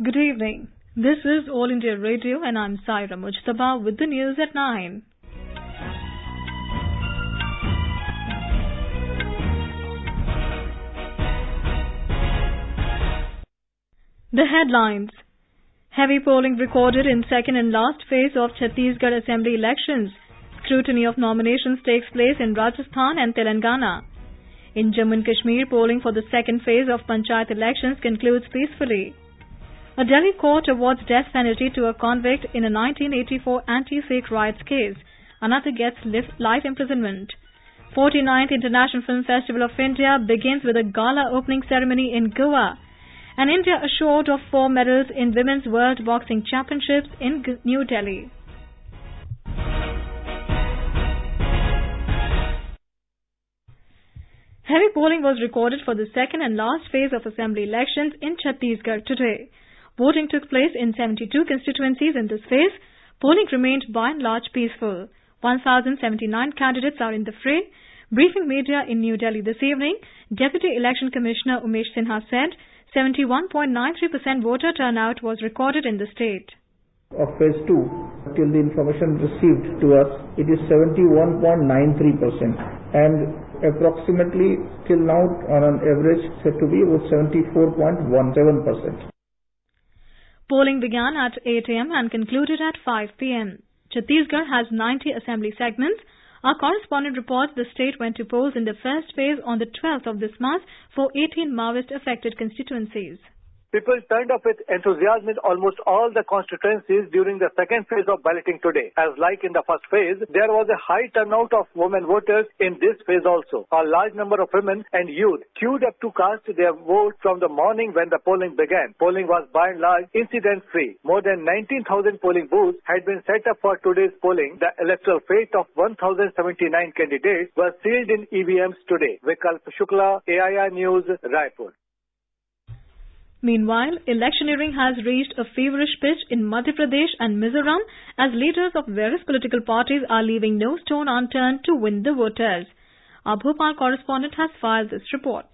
Good evening. This is All India Radio and I'm Saira Mujtaba with the news at 9. The headlines. Heavy polling recorded in second and last phase of Chhattisgarh Assembly elections. Scrutiny of nominations takes place in Rajasthan and Telangana. In Jammu and Kashmir, polling for the second phase of Panchayat elections concludes peacefully. A Delhi court awards death penalty to a convict in a 1984 anti-Sikh riots case. Another gets life imprisonment. 49th International Film Festival of India begins with a gala opening ceremony in Goa. And India assured of 4 medals in Women's World Boxing Championships in New Delhi. Heavy polling was recorded for the second and last phase of Assembly elections in Chhattisgarh today. Voting took place in 72 constituencies in this phase. Polling remained by and large peaceful. 1,079 candidates are in the fray. Briefing media in New Delhi this evening, Deputy Election Commissioner Umesh Sinha said 71.93% voter turnout was recorded in the state. Of phase 2, till the information received to us, it is 71.93% and approximately till now on an average said to be about 74.17%. Polling began at 8 a.m. and concluded at 5 p.m. Chhattisgarh has 90 assembly segments. Our correspondent reports the state went to polls in the first phase on the 12th of this month for 18 Maoist-affected constituencies. People turned up with enthusiasm in almost all the constituencies during the second phase of balloting today. As like in the first phase, there was a high turnout of women voters in this phase also. A large number of women and youth queued up to cast their vote from the morning when the polling began. Polling was by and large incident-free. More than 19,000 polling booths had been set up for today's polling. The electoral fate of 1,079 candidates was sealed in EVMs today. Vikalp Shukla, AIR News, Raipur. Meanwhile, electioneering has reached a feverish pitch in Madhya Pradesh and Mizoram as leaders of various political parties are leaving no stone unturned to win the voters. Our Bhopal correspondent has filed this report.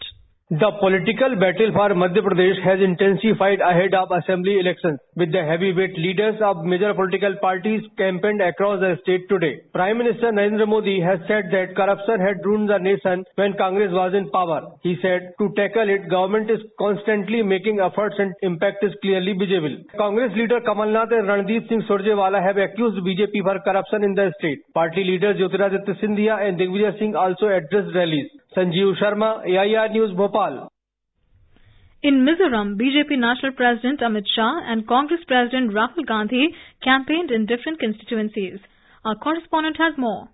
The political battle for Madhya Pradesh has intensified ahead of assembly elections, with the heavyweight leaders of major political parties campaigned across the state today. Prime Minister Narendra Modi has said that corruption had ruined the nation when Congress was in power. He said, to tackle it, government is constantly making efforts and impact is clearly visible. Congress leader Kamal Nath and Randeep Singh Surjewala have accused BJP for corruption in the state. Party leaders Jyotiraditya Scindia and Digvijay Singh also addressed rallies. Sanjeev Sharma, AIR News, Bhopal. In Mizoram, BJP National President Amit Shah and Congress President Rahul Gandhi campaigned in different constituencies. Our correspondent has more.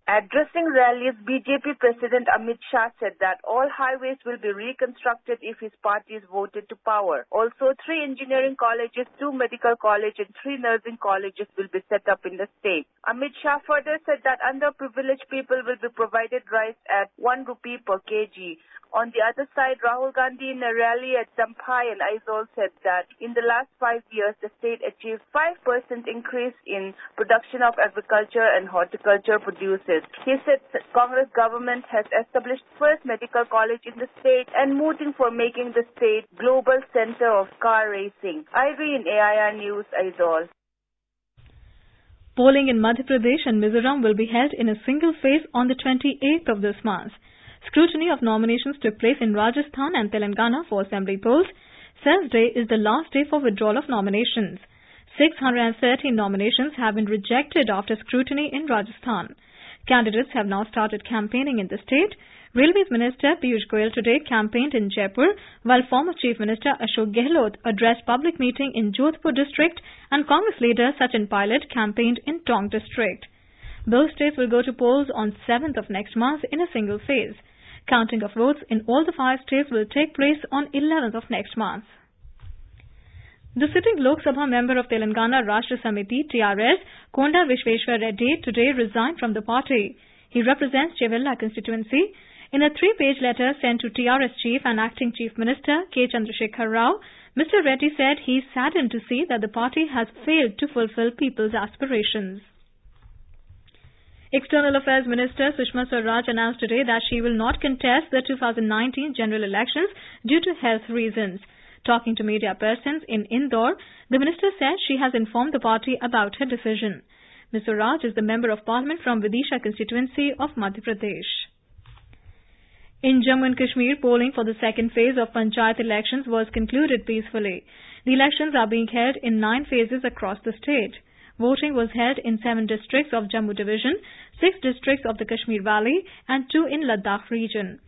Addressing rallies, BJP President Amit Shah said that all highways will be reconstructed if his party is voted to power. Also, 3 engineering colleges, 2 medical colleges and 3 nursing colleges will be set up in the state. Amit Shah further said that underprivileged people will be provided rice at 1 rupee per kg. On the other side, Rahul Gandhi in a rally at Champhai and Aizawl said that in the last 5 years, the state achieved 5% increase in production of agriculture and horticulture produces. He said that Congress government has established first medical college in the state and moving for making the state global center of car racing. Irene, AIR News, Aizawl. Polling in Madhya Pradesh and Mizoram will be held in a single phase on the 28th of this month. Scrutiny of nominations took place in Rajasthan and Telangana for assembly polls. Thursday is the last day for withdrawal of nominations. 613 nominations have been rejected after scrutiny in Rajasthan. Candidates have now started campaigning in the state. Railways Minister Piyush Goyal today campaigned in Jaipur, while former Chief Minister Ashok Gehlot addressed public meeting in Jodhpur district and Congress leader Sachin Pilot campaigned in Tong district. Both states will go to polls on 7th of next month in a single phase. Counting of votes in all the 5 states will take place on 11th of next month. The sitting Lok Sabha member of Telangana Rashtra Samiti TRS, Konda Vishweshwar Reddy, today resigned from the party. He represents Chevella constituency. In a 3-page letter sent to TRS Chief and Acting Chief Minister K. Chandrasekhar Rao, Mr. Reddy said he is saddened to see that the party has failed to fulfill people's aspirations. External Affairs Minister Sushma Swaraj announced today that she will not contest the 2019 general elections due to health reasons. Talking to media persons in Indore, the minister said she has informed the party about her decision. Mr. Raj is the Member of Parliament from Vidisha constituency of Madhya Pradesh. In Jammu and Kashmir, polling for the second phase of Panchayat elections was concluded peacefully. The elections are being held in 9 phases across the state. Voting was held in 7 districts of Jammu Division, 6 districts of the Kashmir Valley and 2 in Ladakh region.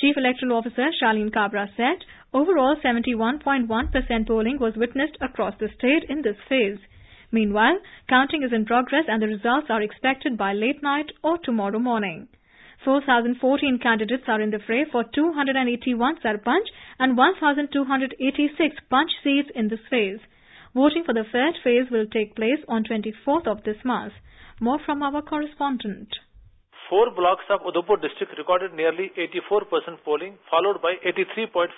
Chief Electoral Officer Shaleen Kabra said overall 71.1% polling was witnessed across the state in this phase. Meanwhile, counting is in progress and the results are expected by late night or tomorrow morning. 4,014 candidates are in the fray for 281 Sarpanch and 1,286 Panch seats in this phase. Voting for the third phase will take place on 24th of this month. More from our correspondent. 4 blocks of Udaipur district recorded nearly 84% polling, followed by 83.5%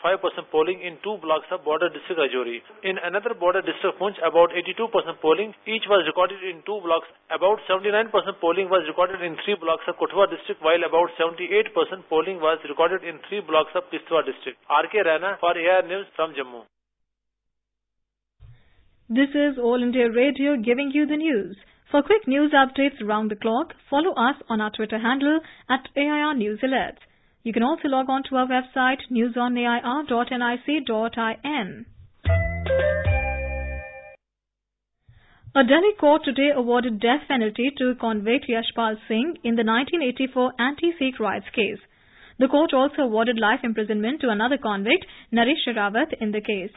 polling in 2 blocks of border district Rajouri. In another border district Poonch, about 82% polling each was recorded in 2 blocks. About 79% polling was recorded in 3 blocks of Kothwa district, while about 78% polling was recorded in 3 blocks of Kishtwar district. R.K. Rana for AR News from Jammu. This is All India Radio giving you the news. For quick news updates around the clock, follow us on our Twitter handle at AIR News Alerts. You can also log on to our website newsonair.nic.in. A Delhi court today awarded death penalty to convict Yashpal Singh in the 1984 anti-Sikh riots case. The court also awarded life imprisonment to another convict, Naresh Rawat, in the case.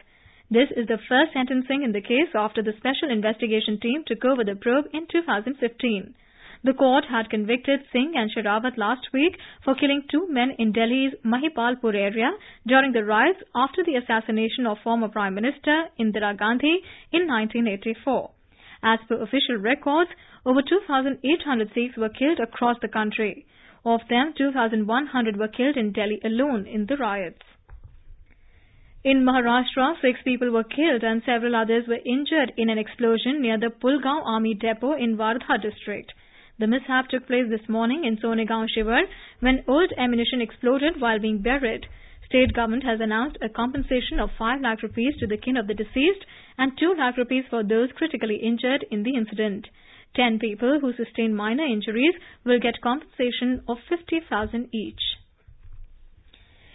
This is the first sentencing in the case after the Special Investigation Team took over the probe in 2015. The court had convicted Singh and Sherawat last week for killing 2 men in Delhi's Mahipalpur area during the riots after the assassination of former Prime Minister Indira Gandhi in 1984. As per official records, over 2,800 Sikhs were killed across the country. Of them, 2,100 were killed in Delhi alone in the riots. In Maharashtra, 6 people were killed and several others were injured in an explosion near the Pulgaon Army Depot in Wardha district. The mishap took place this morning in Sonegaon Shivar when old ammunition exploded while being buried. State government has announced a compensation of 5 lakh rupees to the kin of the deceased and 2 lakh rupees for those critically injured in the incident. 10 people who sustained minor injuries will get compensation of 50,000 each.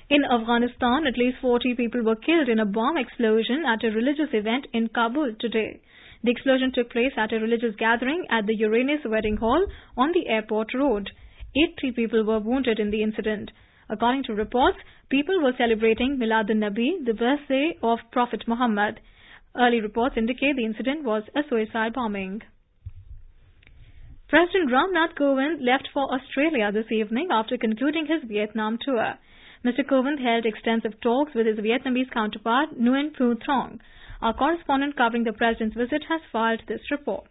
In Afghanistan, at least 40 people were killed in a bomb explosion at a religious event in Kabul today. The explosion took place at a religious gathering at the Uranus Wedding Hall on the airport road. 80 people were wounded in the incident. According to reports, people were celebrating Milad an-Nabi, the birthday of Prophet Muhammad. Early reports indicate the incident was a suicide bombing. President Ramnath Kovind left for Australia this evening after concluding his Vietnam tour. Mr. Kovind held extensive talks with his Vietnamese counterpart, Nguyen Phu Trong. Our correspondent covering the president's visit has filed this report.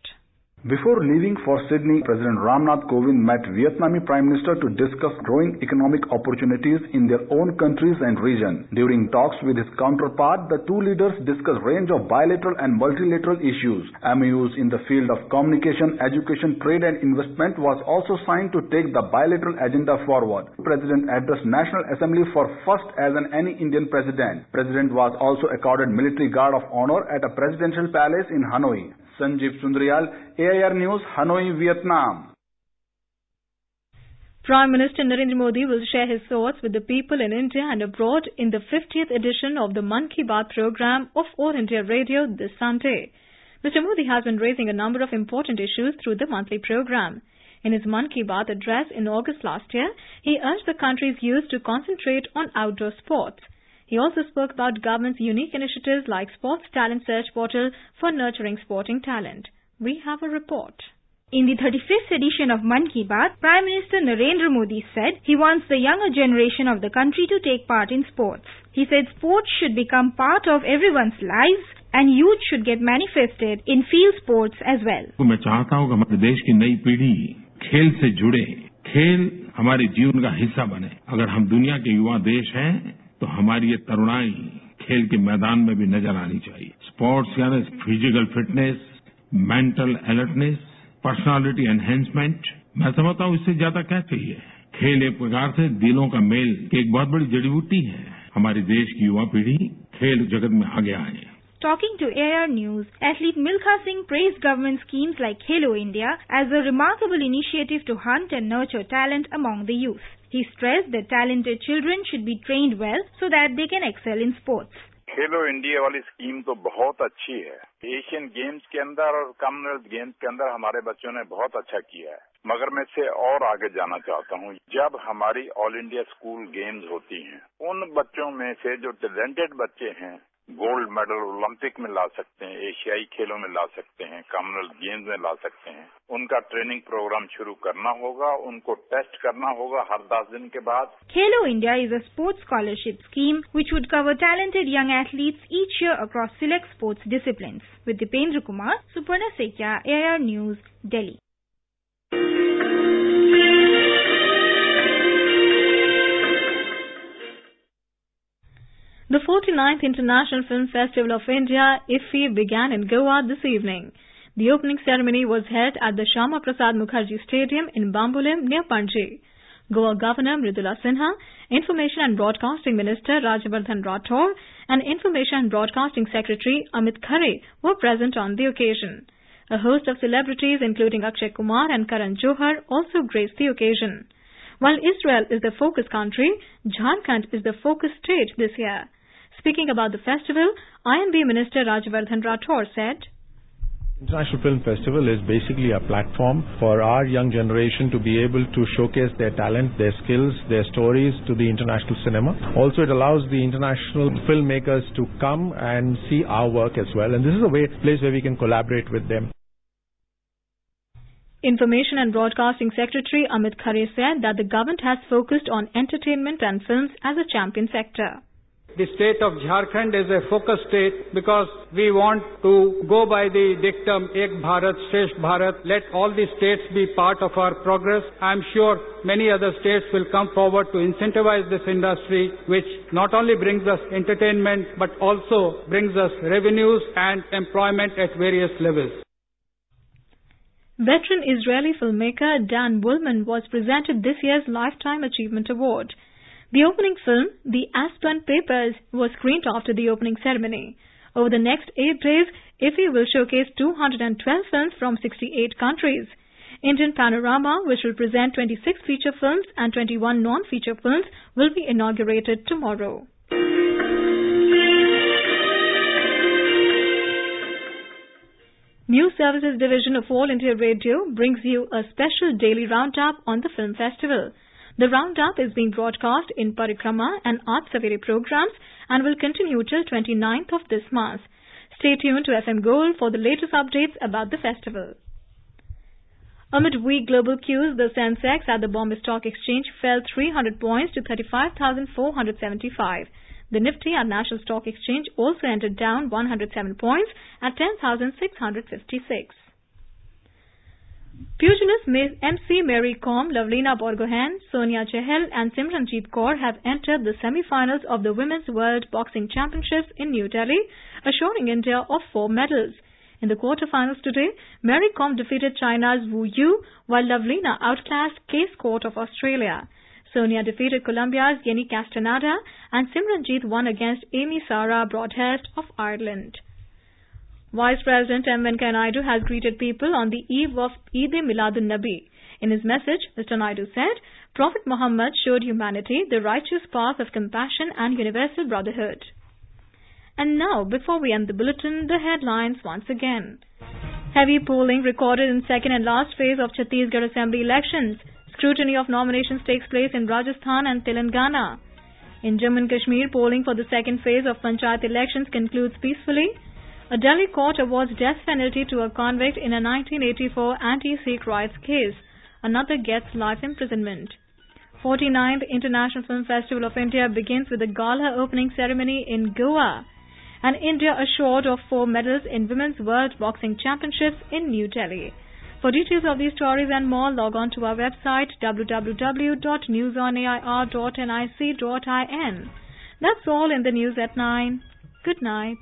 Before leaving for Sydney, President Ramnath Kovind met Vietnamese Prime Minister to discuss growing economic opportunities in their own countries and region. During talks with his counterpart, the two leaders discussed range of bilateral and multilateral issues. MOUs in the field of communication, education, trade and investment was also signed to take the bilateral agenda forward. The President addressed National Assembly for first as any Indian president. President was also accorded Military Guard of Honor at a presidential palace in Hanoi. Sanjeev Sundaryal, AIR News, Hanoi, Vietnam. Prime Minister Narendra Modi will share his thoughts with the people in India and abroad in the 50th edition of the Mann Ki Baat program of All India Radio this Sunday. Mr. Modi has been raising a number of important issues through the monthly program. In his Mann Ki Baat address in August last year, he urged the country's youth to concentrate on outdoor sports. He also spoke about government's unique initiatives like Sports Talent Search Portal for nurturing sporting talent. We have a report. In the 35th edition of Mann Ki Baat, Prime Minister Narendra Modi said he wants the younger generation of the country to take part in sports. He said sports should become part of everyone's lives and youth should get manifested in field sports as well. मैं चाहता हूं कि हमारे देश की नई पीढ़ी खेल से जुड़े, खेल हमारे जीवन का हिस्सा बने. अगर हम दुनिया के युवा देश हैं तो हमारी ये तरुणाई खेल के मैदान में भी नजर आनी चाहिए. स्पोर्ट्स यानी physical fitness, mental alertness, personality enhancement. मैं समझता हूँ इससे ज्यादा क्या चाहिए. खेल एक प्रकार से दिलों का मेल की एक बहुत बड़ी जड़ी बूटी है. हमारे देश की युवा पीढ़ी खेल जगत में आगे आए। Talking to AIR News, athlete Milkha Singh praised government schemes like Khelo India as a remarkable initiative to hunt and nurture talent among the youth. He stressed that talented children should be trained well so that they can excel in sports. Khelo India वाली scheme तो बहुत अच्छी है। Asian games के अंदर और Commonwealth games के अंदर हमारे बच्चों ने बहुत अच्छा किया है, मगर मैं इससे और आगे जाना चाहता हूँ। जब हमारी ऑल इंडिया स्कूल गेम्स होती हैं, उन बच्चों में से जो टैलेंटेड बच्चे हैं गोल्ड मेडल ओलंपिक में ला सकते हैं, एशियाई खेलों में ला सकते हैं, कॉमनवेल्थ गेम्स में ला सकते हैं, उनका ट्रेनिंग प्रोग्राम शुरू करना होगा, उनको टेस्ट करना होगा हर 10 दिन के बाद। Khelo India is a sports scholarship scheme which would cover talented young athletes each year across select sports disciplines. With Dipendra Kumar, Suparna Sekya, AIR News, Delhi. The 49th International Film Festival of India, IFFI, began in Goa this evening. The opening ceremony was held at the Shyama Prasad Mukherjee Stadium in Bambolim near Panchayat. Goa Governor Mridula Sinha, Information and Broadcasting Minister Rajavardhan Rathore and Information and Broadcasting Secretary Amit Khare were present on the occasion. A host of celebrities including Akshay Kumar and Karan Johar also graced the occasion. While Israel is the focus country, Jharkhand is the focus state this year. Speaking about the festival, INB Minister Rajavardhan Rathore said, International Film Festival is basically a platform for our young generation to be able to showcase their talent, their skills, their stories to the international cinema. Also, it allows the international filmmakers to come and see our work as well. And this is a place where we can collaborate with them. Information and Broadcasting Secretary Amit Khare said that the government has focused on entertainment and films as a champion sector. The state of Jharkhand is a focus state because we want to go by the dictum Ek Bharat, Shresth Bharat. Let all the states be part of our progress. I am sure many other states will come forward to incentivize this industry, which not only brings us entertainment but also brings us revenues and employment at various levels. Veteran Israeli filmmaker Dan Woolman was presented this year's Lifetime Achievement Award. The opening film, The Aspen Papers, was screened after the opening ceremony. Over the next 8 days, IFFI will showcase 212 films from 68 countries. Indian Panorama, which will present 26 feature films and 21 non-feature films, will be inaugurated tomorrow. News Services Division of All India Radio brings you a special daily roundup on the film festival. The roundup is being broadcast in Parikrama and Aaj Savere programs and will continue till 29th of this month. Stay tuned to FM Gold for the latest updates about the festival. Amid weak global cues, the Sensex at the Bombay Stock Exchange fell 300 points to 35,475. The Nifty at National Stock Exchange also ended down 107 points at 10,656. Pugilist MC Mary Kom, Lavlina Borgohain, Sonia Chahal and Simranjeet Kaur have entered the semi-finals of the Women's World Boxing Championships in New Delhi, assuring India of 4 medals. In the quarterfinals today, Mary Kom defeated China's Wu Yu, while Lavlina outclassed Case Court of Australia. Sonia defeated Colombia's Yenny Castaneda and Simranjeet won against Amy Sarah Broadhurst of Ireland. Vice President M. Venkaiah Naidu has greeted people on the eve of Eid-e-Miladun-Nabi. In his message, Mr. Naidu said, Prophet Muhammad showed humanity the righteous path of compassion and universal brotherhood. And now, before we end the bulletin, the headlines once again. Heavy polling recorded in second and last phase of Chhattisgarh Assembly elections. Scrutiny of nominations takes place in Rajasthan and Telangana. In Jammu and Kashmir, polling for the second phase of Panchayat elections concludes peacefully. A Delhi court awards death penalty to a convict in a 1984 anti-Sikh riots case. Another gets life imprisonment. 49th International Film Festival of India begins with a gala opening ceremony in Goa. And India assured of 4 medals in Women's World Boxing Championships in New Delhi. For details of these stories and more, log on to our website www.newsonair.nic.in. That's all in the news at 9. Good night.